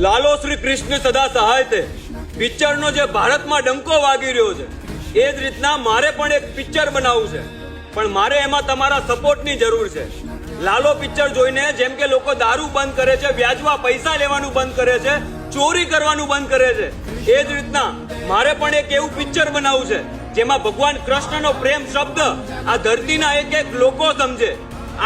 લાલો શ્રી કૃષ્ણ સદા સહાય તે પિક્ચરનો જે ભારતમાં ડંકો વાગી રહ્યો છે એ જ રીતના મારે પણ એક પિક્ચર બનાવવું છે, પણ મારે એમાં તમારા સપોર્ટની જરૂર છે. લાલો પિક્ચર જોઈને જેમ કે લોકો દારૂ બંધ કરે છે, વ્યાજમાં પૈસા લેવાનું બંધ કરે છે, ચોરી કરવાનું બંધ કરે છે, એ જ રીતના મારે પણ એક એવું પિક્ચર બનાવવું છે જેમાં ભગવાન કૃષ્ણનો પ્રેમ શબ્દ આ ધરતીના એક એક લોકો સમજે.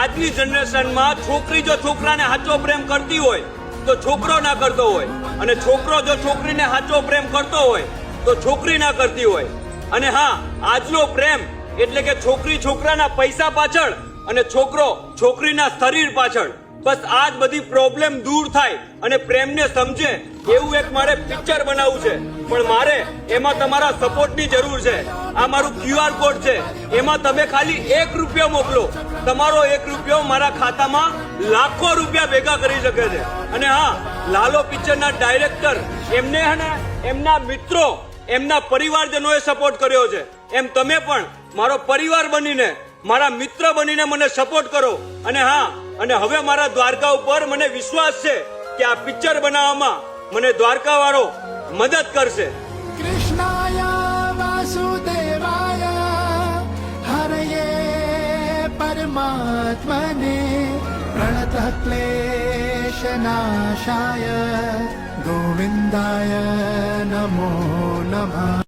આજની જનરેશનમાં છોકરી જો છોકરાને સાચો પ્રેમ કરતી હોય તો છોકરો ના કરતો હોય, અને છોકરો જો છોકરીને સાચો પ્રેમ કરતો હોય તો છોકરી ના કરતી હોય. અને હા, આજનો પ્રેમ એટલે કે છોકરી છોકરાના પૈસા પાછળ અને છોકરો છોકરીના શરીર પાછળ. બસ આ જ બધી પ્રોબ્લેમ દૂર થાય અને પ્રેમને સમજે એવું એક મારે પિક્ચર બનાવવું છે, પણ મારે એમાં તમારા સપોર્ટની જરૂર છે. આ મારું QR કોડ છે, એમાં તમે ખાલી ₹1 મોકલો. તમારો ₹1 મારા ખાતામાં લાખો રૂપિયા ભેગા કરી શકે છે. અને હા, લાલો પિક્ચરના ડાયરેક્ટર એમને એમના મિત્રો એમના પરિવારજનોએ સપોર્ટ કર્યો છે, એમ તમે પણ મારો પરિવાર બનીને મારા મિત્ર બનીને મને સપોર્ટ કરો. અને હા, અને હવે મારા દ્વારકા ઉપર મને વિશ્વાસ છે કે આ પિક્ચર બનાવવામાં મને દ્વારકા વાળો મદદ કરશે. કૃષ્ણાય વાસુદેવાય હરયે પરમાત્મને પ્રણતઃ ક્લેશનાશાય ગોવિંદાય નમો નમઃ.